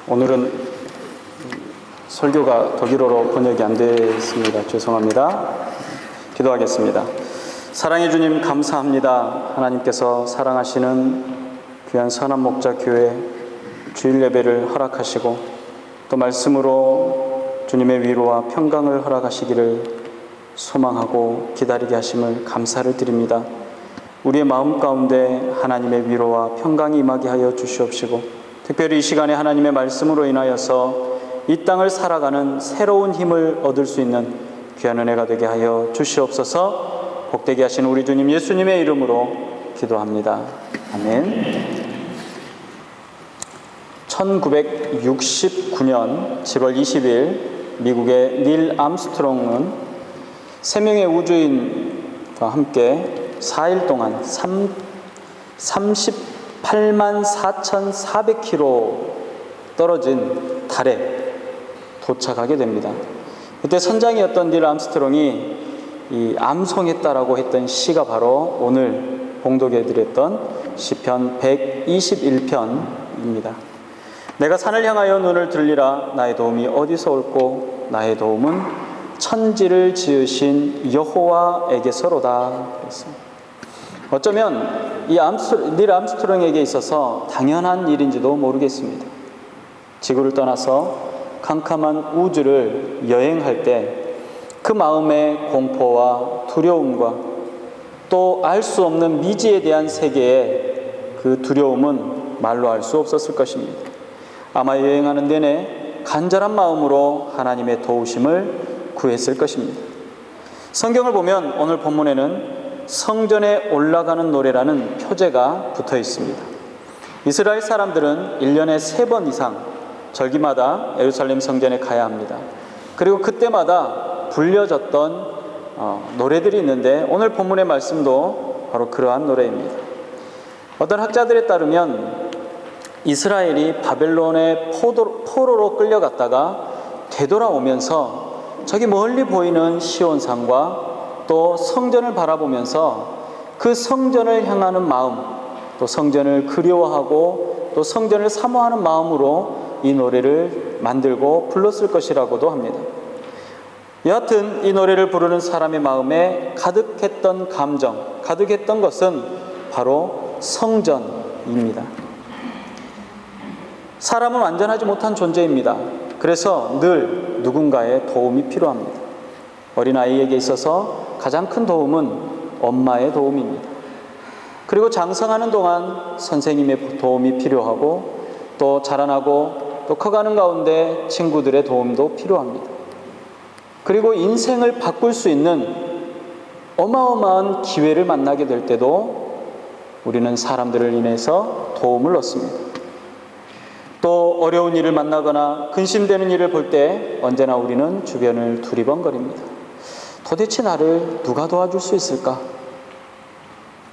오늘은 설교가 독일어로 번역이 안 되어 있습니다. 죄송합니다. 기도하겠습니다. 사랑해 주님 감사합니다. 하나님께서 사랑하시는 귀한 선한 목자 교회 주일 예배를 허락하시고 또 말씀으로 주님의 위로와 평강을 허락하시기를 소망하고 기다리게 하심을 감사를 드립니다. 우리의 마음 가운데 하나님의 위로와 평강이 임하게 하여 주시옵시고, 특별히 이 시간에 하나님의 말씀으로 인하여서 이 땅을 살아가는 새로운 힘을 얻을 수 있는 귀한 은혜가 되게 하여 주시옵소서. 복되게 하신 우리 주님 예수님의 이름으로 기도합니다. 아멘. 1969년 7월 20일 미국의 닐 암스트롱은 3명의 우주인과 함께 4일 동안 38만 4,400km 떨어진 달에 도착하게 됩니다. 그때 선장이었던 닐 암스트롱이 이 암송했다라고 했던 시가 바로 오늘 봉독해 드렸던 시편 121편입니다. 내가 산을 향하여 눈을 들리라. 나의 도움이 어디서 올꼬? 나의 도움은 천지를 지으신 여호와에게서로다. 그랬습니다. 어쩌면 이 닐 암스트롱에게 있어서 당연한 일인지도 모르겠습니다. 지구를 떠나서 캄캄한 우주를 여행할 때 그 마음의 공포와 두려움과 또 알 수 없는 미지에 대한 세계의 그 두려움은 말로 알 수 없었을 것입니다. 아마 여행하는 내내 간절한 마음으로 하나님의 도우심을 구했을 것입니다. 성경을 보면 오늘 본문에는 성전에 올라가는 노래라는 표제가 붙어 있습니다. 이스라엘 사람들은 1년에 3번 이상 절기마다 예루살렘 성전에 가야 합니다. 그리고 그때마다 불려졌던 노래들이 있는데 오늘 본문의 말씀도 바로 그러한 노래입니다. 어떤 학자들에 따르면 이스라엘이 바벨론의 포로로 끌려갔다가 되돌아오면서 저기 멀리 보이는 시온산과 또 성전을 바라보면서 그 성전을 향하는 마음, 또 성전을 그리워하고 또 성전을 사모하는 마음으로 이 노래를 만들고 불렀을 것이라고도 합니다. 여하튼 이 노래를 부르는 사람의 마음에 가득했던 감정, 가득했던 것은 바로 성전입니다. 사람은 완전하지 못한 존재입니다. 그래서 늘 누군가의 도움이 필요합니다. 어린아이에게 있어서 가장 큰 도움은 엄마의 도움입니다. 그리고 장성하는 동안 선생님의 도움이 필요하고 또 자라나고 또 커가는 가운데 친구들의 도움도 필요합니다. 그리고 인생을 바꿀 수 있는 어마어마한 기회를 만나게 될 때도 우리는 사람들을 인해서 도움을 얻습니다. 또 어려운 일을 만나거나 근심되는 일을 볼 때 언제나 우리는 주변을 두리번거립니다. 도대체 나를 누가 도와줄 수 있을까?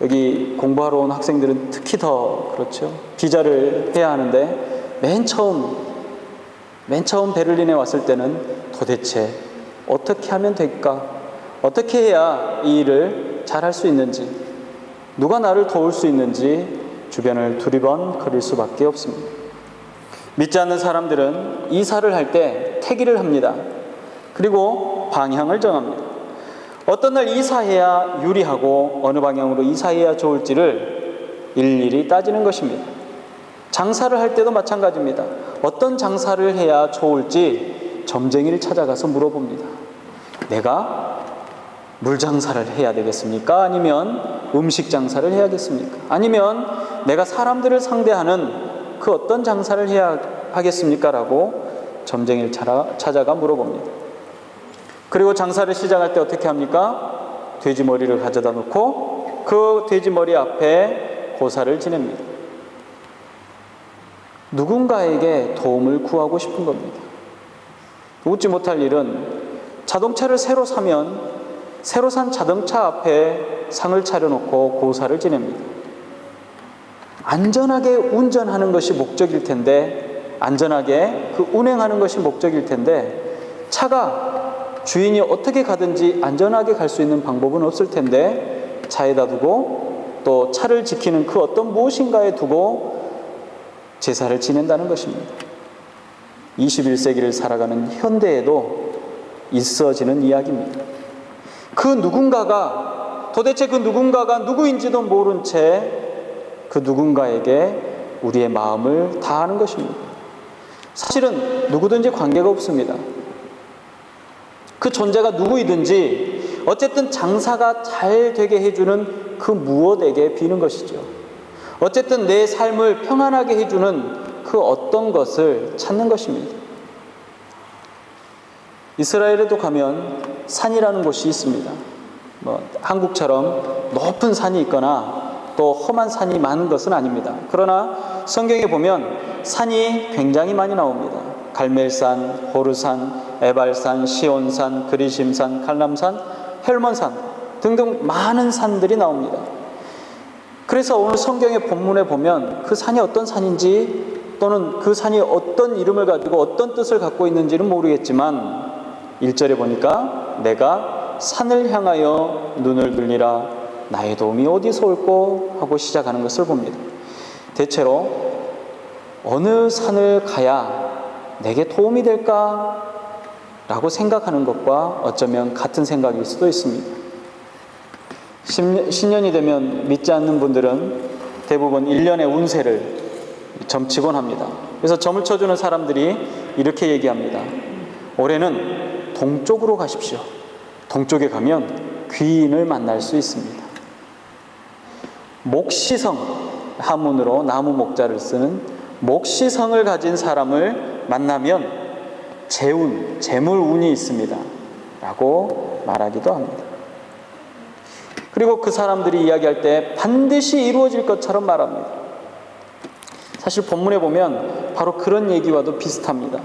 여기 공부하러 온 학생들은 특히 더 그렇죠. 비자를 해야 하는데 맨 처음 베를린에 왔을 때는 도대체 어떻게 하면 될까? 어떻게 해야 이 일을 잘할 수 있는지, 누가 나를 도울 수 있는지 주변을 두리번거릴 수밖에 없습니다. 믿지 않는 사람들은 이사를 할 때 태기를 합니다. 그리고 방향을 정합니다. 어떤 날 이사해야 유리하고 어느 방향으로 이사해야 좋을지를 일일이 따지는 것입니다. 장사를 할 때도 마찬가지입니다. 어떤 장사를 해야 좋을지 점쟁이를 찾아가서 물어봅니다. 내가 물 장사를 해야 되겠습니까? 아니면 음식 장사를 해야겠습니까? 아니면 내가 사람들을 상대하는 그 어떤 장사를 해야 하겠습니까? 라고 점쟁이를 찾아가 물어봅니다. 그리고 장사를 시작할 때 어떻게 합니까? 돼지 머리를 가져다 놓고 그 돼지 머리 앞에 고사를 지냅니다. 누군가에게 도움을 구하고 싶은 겁니다. 웃지 못할 일은 자동차를 새로 사면 새로 산 자동차 앞에 상을 차려놓고 고사를 지냅니다. 안전하게 운전하는 것이 목적일 텐데, 안전하게 그 운행하는 것이 목적일 텐데 차가 주인이 어떻게 가든지 안전하게 갈 수 있는 방법은 없을 텐데 차에다 두고 또 차를 지키는 그 어떤 무엇인가에 두고 제사를 지낸다는 것입니다. 21세기를 살아가는 현대에도 있어지는 이야기입니다. 그 누군가가, 도대체 그 누군가가 누구인지도 모른 채 그 누군가에게 우리의 마음을 다하는 것입니다. 사실은 누구든지 관계가 없습니다. 그 존재가 누구이든지 어쨌든 장사가 잘 되게 해주는 그 무엇에게 비는 것이죠. 어쨌든 내 삶을 평안하게 해주는 그 어떤 것을 찾는 것입니다. 이스라엘에도 가면 산이라는 곳이 있습니다. 한국처럼 높은 산이 있거나 또 험한 산이 많은 것은 아닙니다. 그러나 성경에 보면 산이 굉장히 많이 나옵니다. 갈멜산, 호르산, 에발산, 시온산, 그리심산, 칼람산, 헬몬산 등등 많은 산들이 나옵니다. 그래서 오늘 성경의 본문에 보면 그 산이 어떤 산인지 또는 그 산이 어떤 이름을 가지고 어떤 뜻을 갖고 있는지는 모르겠지만 1절에 보니까 내가 산을 향하여 눈을 들리라 나의 도움이 어디서 올꼬 하고 시작하는 것을 봅니다. 대체로 어느 산을 가야 내게 도움이 될까? 라고 생각하는 것과 어쩌면 같은 생각일 수도 있습니다. 신년이 되면 믿지 않는 분들은 대부분 1년의 운세를 점치곤 합니다. 그래서 점을 쳐주는 사람들이 이렇게 얘기합니다. 올해는 동쪽으로 가십시오. 동쪽에 가면 귀인을 만날 수 있습니다. 목시성, 한문으로 나무 목자를 쓰는 목시성을 가진 사람을 만나면 재운, 재물운이 있습니다. 라고 말하기도 합니다. 그리고 그 사람들이 이야기할 때 반드시 이루어질 것처럼 말합니다. 사실 본문에 보면 바로 그런 얘기와도 비슷합니다.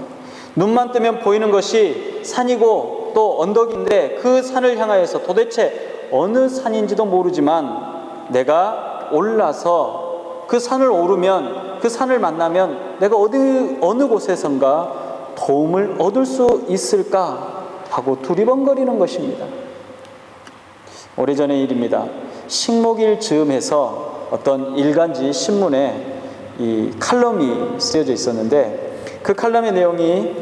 눈만 뜨면 보이는 것이 산이고 또 언덕인데 그 산을 향하여서 도대체 어느 산인지도 모르지만 내가 올라서 그 산을 오르면 그 산을 만나면 내가 어느 곳에선가 도움을 얻을 수 있을까 하고 두리번거리는 것입니다. 오래전의 일입니다. 식목일 즈음해서 어떤 일간지 신문에 이 칼럼이 쓰여져 있었는데 그 칼럼의 내용이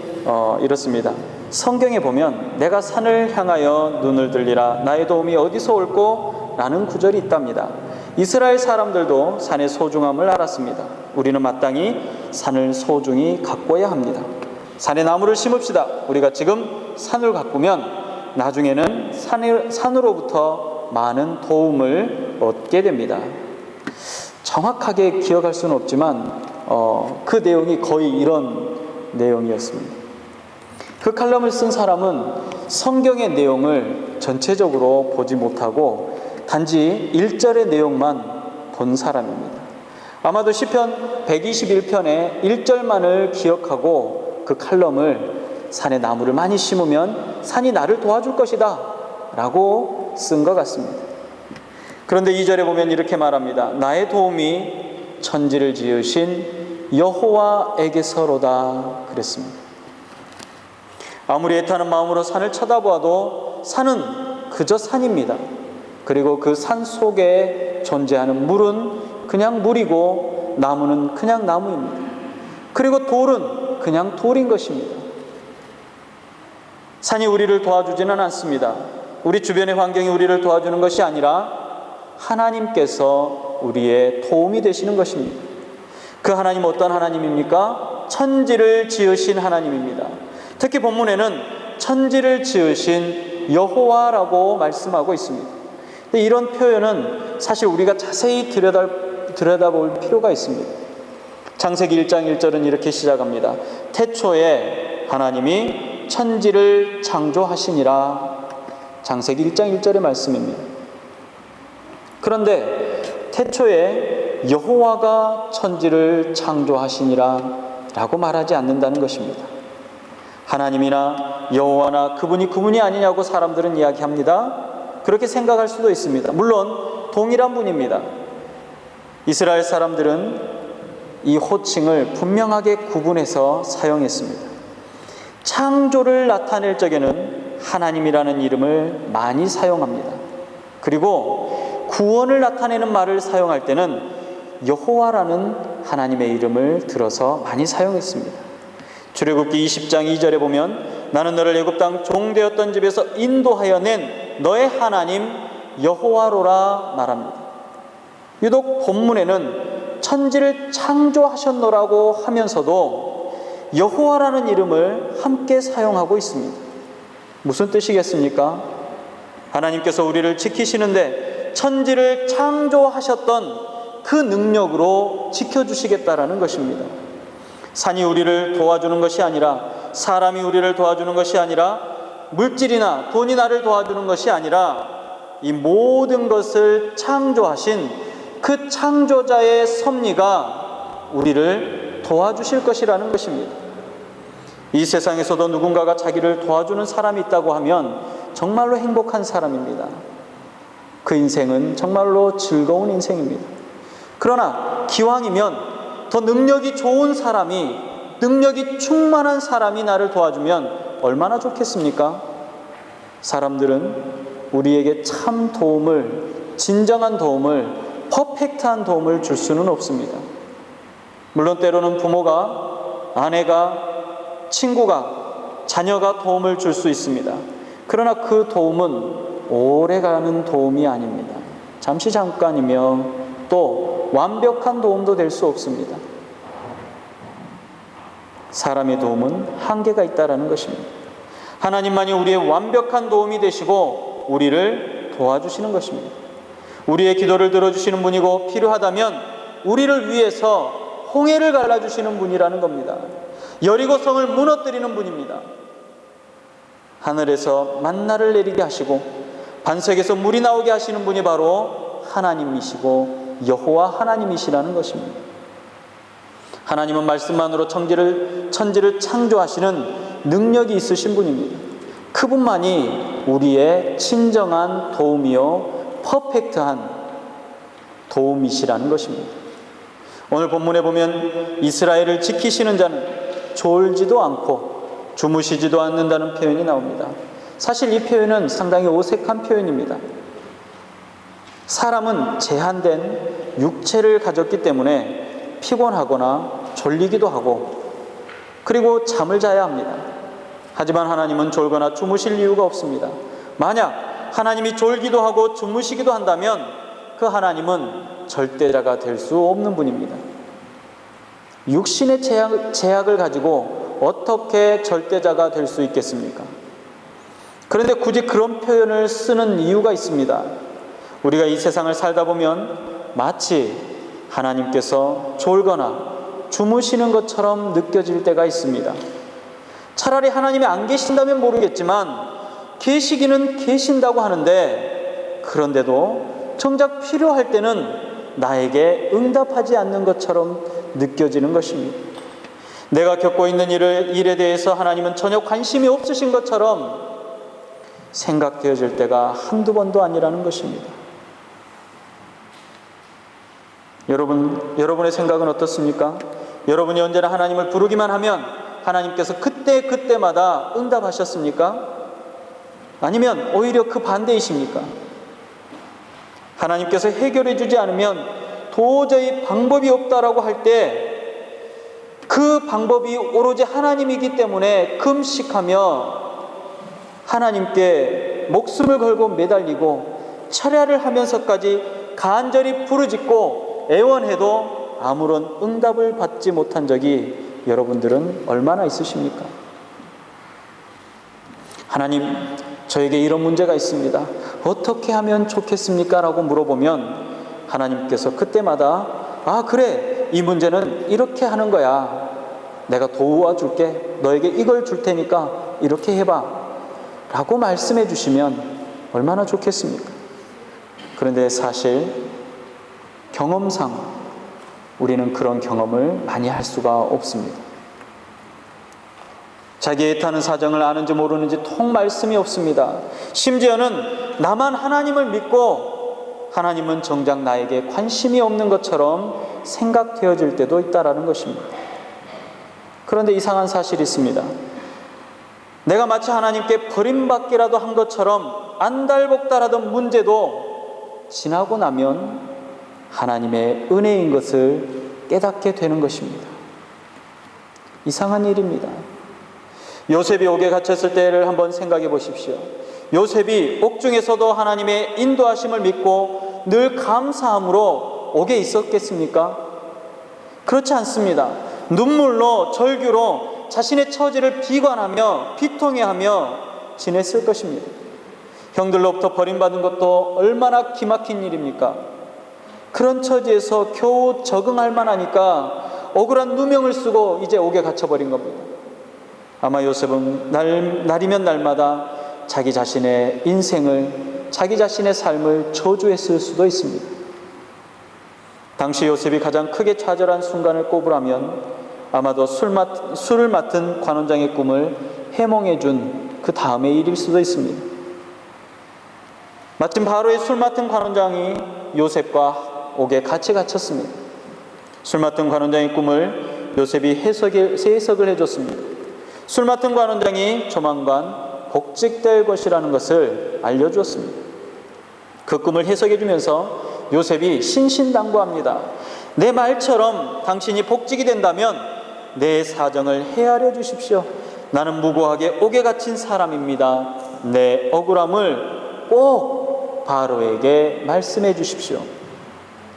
이렇습니다. 성경에 보면 내가 산을 향하여 눈을 들리라 나의 도움이 어디서 올꼬? 라는 구절이 있답니다. 이스라엘 사람들도 산의 소중함을 알았습니다. 우리는 마땅히 산을 소중히 가꿔야 합니다. 산에 나무를 심읍시다. 우리가 지금 산을 가꾸면 나중에는 산으로부터 많은 도움을 얻게 됩니다. 정확하게 기억할 수는 없지만 그 내용이 거의 이런 내용이었습니다. 그 칼럼을 쓴 사람은 성경의 내용을 전체적으로 보지 못하고 단지 1절의 내용만 본 사람입니다. 아마도 시편 121편의 1절만을 기억하고 그 칼럼을 산에 나무를 많이 심으면 산이 나를 도와줄 것이다 라고 쓴 것 같습니다. 그런데 2절에 보면 이렇게 말합니다. 나의 도움이 천지를 지으신 여호와에게서로다 그랬습니다. 아무리 애타는 마음으로 산을 쳐다보아도 산은 그저 산입니다. 그리고 그 산 속에 존재하는 물은 그냥 물이고 나무는 그냥 나무입니다. 그리고 돌은 그냥 돌인 것입니다. 산이 우리를 도와주지는 않습니다. 우리 주변의 환경이 우리를 도와주는 것이 아니라 하나님께서 우리의 도움이 되시는 것입니다. 그 하나님 어떤 하나님입니까? 천지를 지으신 하나님입니다. 특히 본문에는 천지를 지으신 여호와라고 말씀하고 있습니다. 이런 표현은 사실 우리가 자세히 들여다볼 필요가 있습니다. 창세기 1장 1절은 이렇게 시작합니다. 태초에 하나님이 천지를 창조하시니라. 창세기 1장 1절의 말씀입니다. 그런데 태초에 여호와가 천지를 창조하시니라 라고 말하지 않는다는 것입니다. 하나님이나 여호와나 그분이 아니냐고 사람들은 이야기합니다. 그렇게 생각할 수도 있습니다. 물론 동일한 분입니다. 이스라엘 사람들은 이 호칭을 분명하게 구분해서 사용했습니다. 창조를 나타낼 적에는 하나님이라는 이름을 많이 사용합니다. 그리고 구원을 나타내는 말을 사용할 때는 여호와라는 하나님의 이름을 들어서 많이 사용했습니다. 출애굽기 20장 2절에 보면 나는 너를 애굽 땅 종되었던 집에서 인도하여 낸 너의 하나님 여호와로라 말합니다. 유독 본문에는 천지를 창조하셨노라고 하면서도 여호와라는 이름을 함께 사용하고 있습니다. 무슨 뜻이겠습니까? 하나님께서 우리를 지키시는데 천지를 창조하셨던 그 능력으로 지켜주시겠다라는 것입니다. 산이 우리를 도와주는 것이 아니라, 사람이 우리를 도와주는 것이 아니라, 물질이나 돈이 나를 도와주는 것이 아니라, 이 모든 것을 창조하신 그 창조자의 섭리가 우리를 도와주실 것이라는 것입니다. 이 세상에서도 누군가가 자기를 도와주는 사람이 있다고 하면 정말로 행복한 사람입니다. 그 인생은 정말로 즐거운 인생입니다. 그러나 기왕이면 더 능력이 좋은 사람이, 능력이 충만한 사람이 나를 도와주면 얼마나 좋겠습니까? 사람들은 우리에게 참 도움을, 진정한 도움을, 퍼펙트한 도움을 줄 수는 없습니다. 물론 때로는 부모가, 아내가, 친구가, 자녀가 도움을 줄 수 있습니다. 그러나 그 도움은 오래가는 도움이 아닙니다. 잠시 잠깐이며 또 완벽한 도움도 될 수 없습니다. 사람의 도움은 한계가 있다는 것입니다. 하나님만이 우리의 완벽한 도움이 되시고 우리를 도와주시는 것입니다. 우리의 기도를 들어주시는 분이고 필요하다면 우리를 위해서 홍해를 갈라주시는 분이라는 겁니다. 여리고성을 무너뜨리는 분입니다. 하늘에서 만나를 내리게 하시고 반석에서 물이 나오게 하시는 분이 바로 하나님이시고 여호와 하나님이시라는 것입니다. 하나님은 말씀만으로 천지를 창조하시는 능력이 있으신 분입니다. 그분만이 우리의 진정한 도움이요 퍼펙트한 도움이시라는 것입니다. 오늘 본문에 보면 이스라엘을 지키시는 자는 졸지도 않고 주무시지도 않는다는 표현이 나옵니다. 사실 이 표현은 상당히 어색한 표현입니다. 사람은 제한된 육체를 가졌기 때문에 피곤하거나 졸리기도 하고 그리고 잠을 자야 합니다. 하지만 하나님은 졸거나 주무실 이유가 없습니다. 만약 하나님이 졸기도 하고 주무시기도 한다면 그 하나님은 절대자가 될 수 없는 분입니다. 육신의 제약을 가지고 어떻게 절대자가 될 수 있겠습니까? 그런데 굳이 그런 표현을 쓰는 이유가 있습니다. 우리가 이 세상을 살다 보면 마치 하나님께서 졸거나 주무시는 것처럼 느껴질 때가 있습니다. 차라리 하나님이 안 계신다면 모르겠지만 계시기는 계신다고 하는데 그런데도 정작 필요할 때는 나에게 응답하지 않는 것처럼 느껴지는 것입니다. 내가 겪고 있는 일에 대해서 하나님은 전혀 관심이 없으신 것처럼 생각되어질 때가 한두 번도 아니라는 것입니다. 여러분의 생각은 어떻습니까? 여러분이 언제나 하나님을 부르기만 하면 하나님께서 그때마다 응답하셨습니까? 아니면 오히려 그 반대이십니까? 하나님께서 해결해 주지 않으면 도저히 방법이 없다라고 할 때 그 방법이 오로지 하나님이기 때문에 금식하며 하나님께 목숨을 걸고 매달리고 철야를 하면서까지 간절히 부르짖고 애원해도 아무런 응답을 받지 못한 적이 여러분들은 얼마나 있으십니까? 하나님, 저에게 이런 문제가 있습니다. 어떻게 하면 좋겠습니까? 라고 물어보면 하나님께서 그때마다 그래, 이 문제는 이렇게 하는 거야. 내가 도와줄게. 너에게 이걸 줄 테니까 이렇게 해봐 라고 말씀해 주시면 얼마나 좋겠습니까? 그런데 사실 경험상 우리는 그런 경험을 많이 할 수가 없습니다. 자기 애타는 사정을 아는지 모르는지 통 말씀이 없습니다. 심지어는 나만 하나님을 믿고 하나님은 정작 나에게 관심이 없는 것처럼 생각되어질 때도 있다라는 것입니다. 그런데 이상한 사실이 있습니다. 내가 마치 하나님께 버림받기라도 한 것처럼 안달복달하던 문제도 지나고 나면 하나님의 은혜인 것을 깨닫게 되는 것입니다. 이상한 일입니다. 요셉이 옥에 갇혔을 때를 한번 생각해 보십시오. 요셉이 옥중에서도 하나님의 인도하심을 믿고 늘 감사함으로 옥에 있었겠습니까? 그렇지 않습니다. 눈물로 절규로 자신의 처지를 비관하며 비통해하며 지냈을 것입니다. 형들로부터 버림받은 것도 얼마나 기막힌 일입니까? 그런 처지에서 겨우 적응할 만하니까 억울한 누명을 쓰고 이제 옥에 갇혀버린 겁니다. 아마 요셉은 날이면 날마다 자기 자신의 인생을, 자기 자신의 삶을 저주했을 수도 있습니다. 당시 요셉이 가장 크게 좌절한 순간을 꼽으라면 아마도 술을 맡은 관원장의 꿈을 해몽해 준 그 다음의 일일 수도 있습니다. 마침 바로의 술 맡은 관원장이 요셉과 옥에 같이 갇혔습니다. 술 맡은 관원장의 꿈을 요셉이 해석을 해줬습니다. 술 맡은 관원장이 조만간 복직될 것이라는 것을 알려주었습니다. 그 꿈을 해석해 주면서 요셉이 신신당부합니다. 내 말처럼 당신이 복직이 된다면 내 사정을 헤아려 주십시오. 나는 무고하게 옥에 갇힌 사람입니다. 내 억울함을 꼭 바로에게 말씀해 주십시오.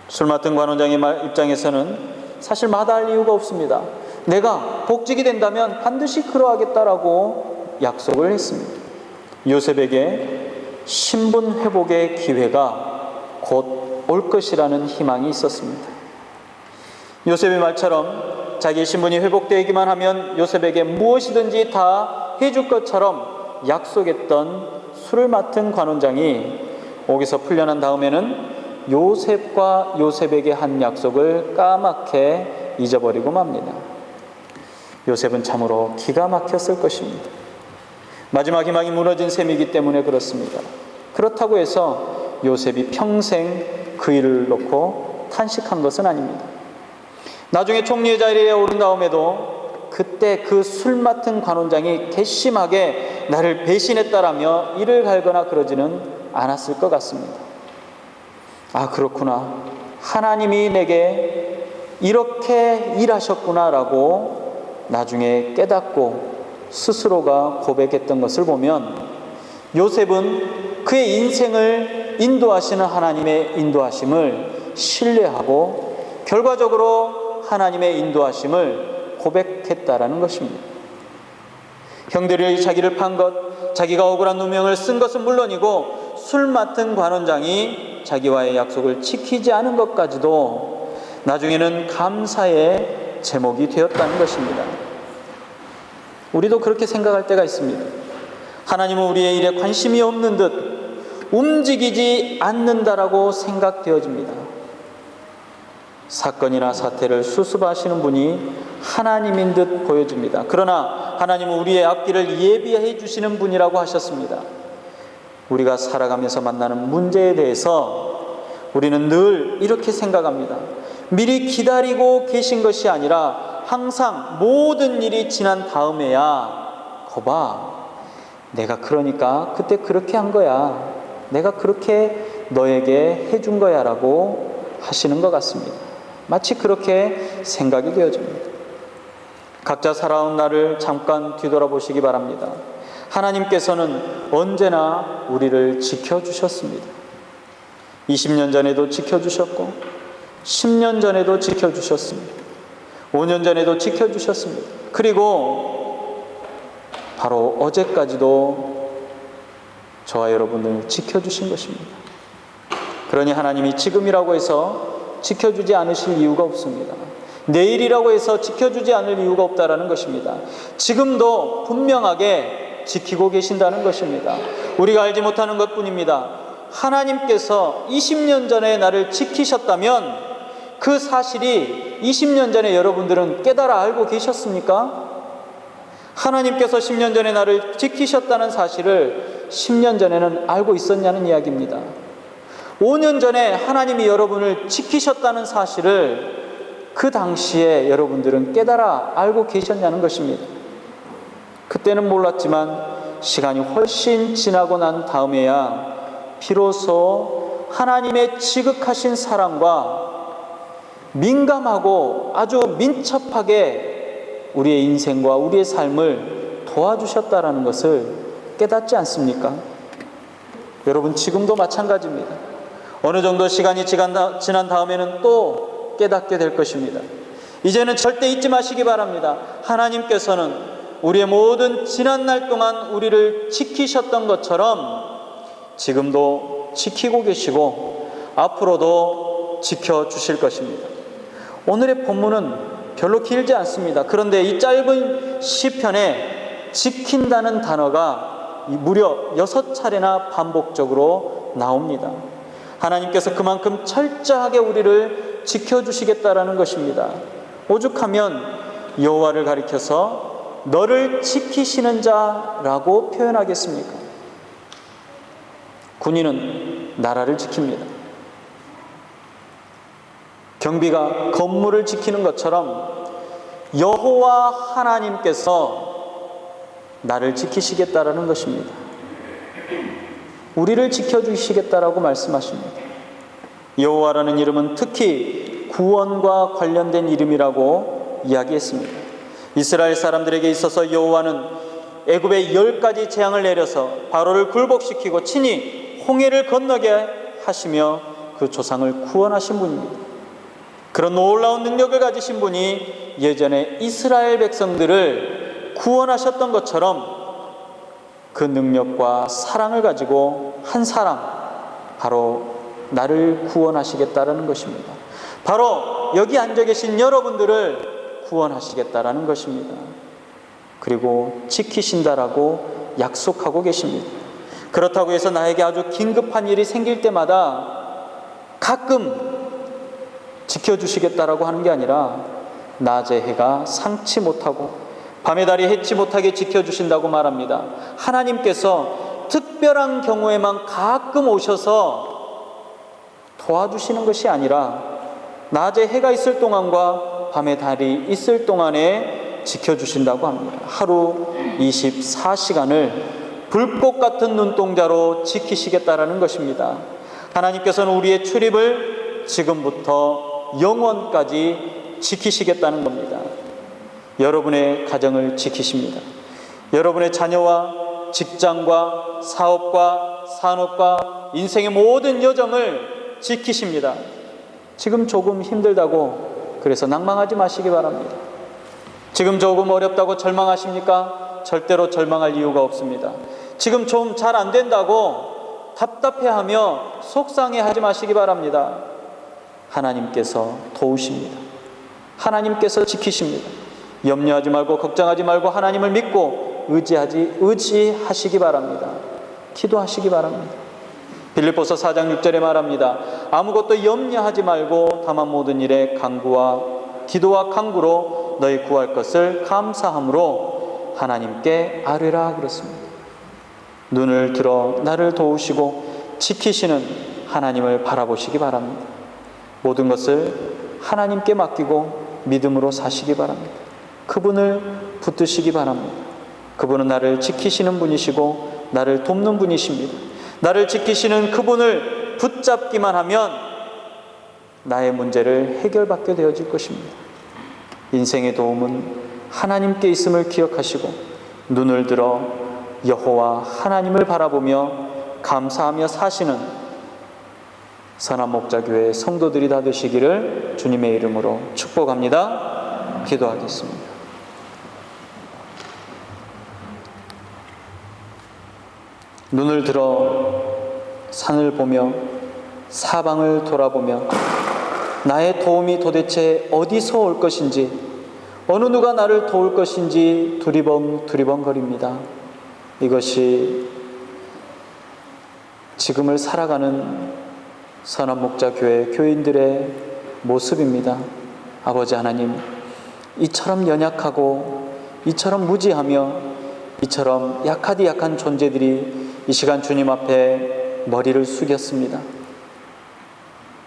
술 맡은 관원장의 입장에서는 사실 마다할 이유가 없습니다. 내가 복직이 된다면 반드시 그러하겠다라고 약속을 했습니다. 요셉에게 신분 회복의 기회가 곧 올 것이라는 희망이 있었습니다. 요셉의 말처럼 자기의 신분이 회복되기만 하면 요셉에게 무엇이든지 다 해줄 것처럼 약속했던 술을 맡은 관원장이 옥에서 풀려난 다음에는 요셉과 요셉에게 한 약속을 까맣게 잊어버리고 맙니다. 요셉은 참으로 기가 막혔을 것입니다. 마지막 희망이 무너진 셈이기 때문에 그렇습니다. 그렇다고 해서 요셉이 평생 그 일을 놓고 탄식한 것은 아닙니다. 나중에 총리의 자리에 오른 다음에도 그때 그 술 맡은 관원장이 괘씸하게 나를 배신했다라며 이를 갈거나 그러지는 않았을 것 같습니다. 아, 그렇구나. 하나님이 내게 이렇게 일하셨구나라고 나중에 깨닫고 스스로가 고백했던 것을 보면 요셉은 그의 인생을 인도하시는 하나님의 인도하심을 신뢰하고 결과적으로 하나님의 인도하심을 고백했다라는 것입니다. 형들이 자기를 판 것, 자기가 억울한 누명을 쓴 것은 물론이고 술 맡은 관원장이 자기와의 약속을 지키지 않은 것까지도 나중에는 감사의 제목이 되었다는 것입니다. 우리도 그렇게 생각할 때가 있습니다. 하나님은 우리의 일에 관심이 없는 듯 움직이지 않는다라고 생각되어집니다. 사건이나 사태를 수습하시는 분이 하나님인 듯 보여집니다. 그러나 하나님은 우리의 앞길을 예비해 주시는 분이라고 하셨습니다. 우리가 살아가면서 만나는 문제에 대해서 우리는 늘 이렇게 생각합니다. 미리 기다리고 계신 것이 아니라 항상 모든 일이 지난 다음에야 거봐, 내가 그러니까 그때 그렇게 한 거야, 내가 그렇게 너에게 해준 거야 라고 하시는 것 같습니다. 마치 그렇게 생각이 되어집니다. 각자 살아온 날을 잠깐 뒤돌아보시기 바랍니다. 하나님께서는 언제나 우리를 지켜주셨습니다. 20년 전에도 지켜주셨고 10년 전에도 지켜주셨습니다. 5년 전에도 지켜주셨습니다. 그리고 바로 어제까지도 저와 여러분을 지켜주신 것입니다. 그러니 하나님이 지금이라고 해서 지켜주지 않으실 이유가 없습니다. 내일이라고 해서 지켜주지 않을 이유가 없다라는 것입니다. 지금도 분명하게 지키고 계신다는 것입니다. 우리가 알지 못하는 것뿐입니다. 하나님께서 20년 전에 나를 지키셨다면 그 사실이 20년 전에 여러분들은 깨달아 알고 계셨습니까? 하나님께서 10년 전에 나를 지키셨다는 사실을 10년 전에는 알고 있었냐는 이야기입니다. 5년 전에 하나님이 여러분을 지키셨다는 사실을 그 당시에 여러분들은 깨달아 알고 계셨냐는 것입니다. 그때는 몰랐지만 시간이 훨씬 지나고 난 다음에야 비로소 하나님의 지극하신 사랑과 민감하고 아주 민첩하게 우리의 인생과 우리의 삶을 도와주셨다라는 것을 깨닫지 않습니까? 여러분, 지금도 마찬가지입니다. 어느 정도 시간이 지난 다음에는 또 깨닫게 될 것입니다. 이제는 절대 잊지 마시기 바랍니다. 하나님께서는 우리의 모든 지난 날 동안 우리를 지키셨던 것처럼 지금도 지키고 계시고 앞으로도 지켜주실 것입니다. 오늘의 본문은 별로 길지 않습니다. 그런데 이 짧은 시편에 지킨다는 단어가 무려 6차례나 반복적으로 나옵니다. 하나님께서 그만큼 철저하게 우리를 지켜주시겠다라는 것입니다. 오죽하면 여호와를 가리켜서 너를 지키시는 자라고 표현하겠습니까? 군인은 나라를 지킵니다. 경비가 건물을 지키는 것처럼 여호와 하나님께서 나를 지키시겠다라는 것입니다. 우리를 지켜주시겠다라고 말씀하십니다. 여호와라는 이름은 특히 구원과 관련된 이름이라고 이야기했습니다. 이스라엘 사람들에게 있어서 여호와는 애굽에 10가지 재앙을 내려서 바로를 굴복시키고 친히 홍해를 건너게 하시며 그 조상을 구원하신 분입니다. 그런 놀라운 능력을 가지신 분이 예전에 이스라엘 백성들을 구원하셨던 것처럼 그 능력과 사랑을 가지고 한 사람, 바로 나를 구원하시겠다라는 것입니다. 바로 여기 앉아 계신 여러분들을 구원하시겠다라는 것입니다. 그리고 지키신다라고 약속하고 계십니다. 그렇다고 해서 나에게 아주 긴급한 일이 생길 때마다 가끔 지켜주시겠다라고 하는 게 아니라 낮의 해가 상치 못하고 밤의 달이 해치 못하게 지켜주신다고 말합니다. 하나님께서 특별한 경우에만 가끔 오셔서 도와주시는 것이 아니라 낮에 해가 있을 동안과 밤에 달이 있을 동안에 지켜주신다고 합니다. 하루 24시간을 불꽃 같은 눈동자로 지키시겠다라는 것입니다. 하나님께서는 우리의 출입을 지금부터 영원까지 지키시겠다는 겁니다. 여러분의 가정을 지키십니다. 여러분의 자녀와 직장과 사업과 산업과 인생의 모든 여정을 지키십니다. 지금 조금 힘들다고 그래서 낭망하지 마시기 바랍니다. 지금 조금 어렵다고 절망하십니까? 절대로 절망할 이유가 없습니다. 지금 좀 잘 안 된다고 답답해하며 속상해하지 마시기 바랍니다. 하나님께서 도우십니다. 하나님께서 지키십니다. 염려하지 말고 걱정하지 말고 하나님을 믿고 의지하시기 바랍니다. 기도하시기 바랍니다. 빌립보서 4장 6절에 말합니다. 아무것도 염려하지 말고 다만 모든 일에 간구와 기도와 간구로 너희 구할 것을 감사함으로 하나님께 아뢰라 그렇습니다. 눈을 들어 나를 도우시고 지키시는 하나님을 바라보시기 바랍니다. 모든 것을 하나님께 맡기고 믿음으로 사시기 바랍니다. 그분을 붙드시기 바랍니다. 그분은 나를 지키시는 분이시고 나를 돕는 분이십니다. 나를 지키시는 그분을 붙잡기만 하면 나의 문제를 해결받게 되어질 것입니다. 인생의 도움은 하나님께 있음을 기억하시고 눈을 들어 여호와 하나님을 바라보며 감사하며 사시는 선한 목자교회 성도들이 다 되시기를 주님의 이름으로 축복합니다. 기도하겠습니다. 눈을 들어 산을 보며 사방을 돌아보며 나의 도움이 도대체 어디서 올 것인지, 어느 누가 나를 도울 것인지 두리번거립니다. 이것이 지금을 살아가는 선한 목자 교회 교인들의 모습입니다. 아버지 하나님, 이처럼 연약하고 이처럼 무지하며 이처럼 약하디 약한 존재들이 이 시간 주님 앞에 머리를 숙였습니다.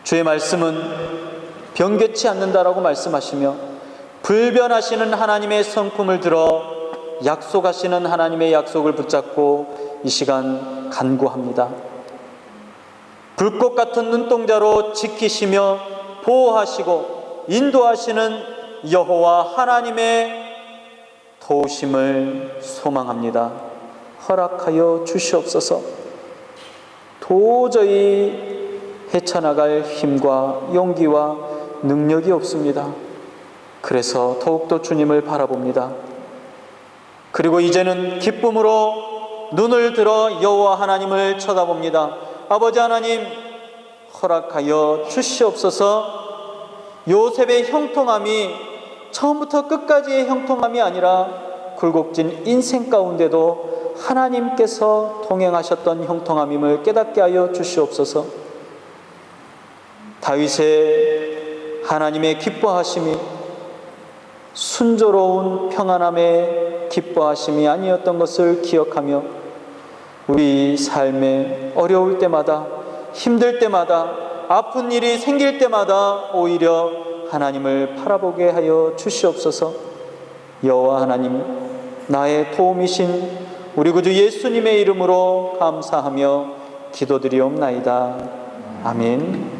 주의 말씀은 변개치 않는다라고 말씀하시며 불변하시는 하나님의 성품을 들어 약속하시는 하나님의 약속을 붙잡고 이 시간 간구합니다. 불꽃 같은 눈동자로 지키시며 보호하시고 인도하시는 여호와 하나님의 도우심을 소망합니다. 허락하여 주시옵소서. 도저히 헤쳐나갈 힘과 용기와 능력이 없습니다. 그래서 더욱더 주님을 바라봅니다. 그리고 이제는 기쁨으로 눈을 들어 여호와 하나님을 쳐다봅니다. 아버지 하나님, 허락하여 주시옵소서. 요셉의 형통함이 처음부터 끝까지의 형통함이 아니라 굴곡진 인생 가운데도 하나님께서 동행하셨던 형통함임을 깨닫게 하여 주시옵소서. 다윗의 하나님의 기뻐하심이 순조로운 평안함의 기뻐하심이 아니었던 것을 기억하며 우리 삶에 어려울 때마다, 힘들 때마다, 아픈 일이 생길 때마다 오히려 하나님을 바라보게 하여 주시옵소서. 여호와 하나님, 나의 도움이신 우리 구주 예수님의 이름으로 감사하며 기도드리옵나이다. 아멘.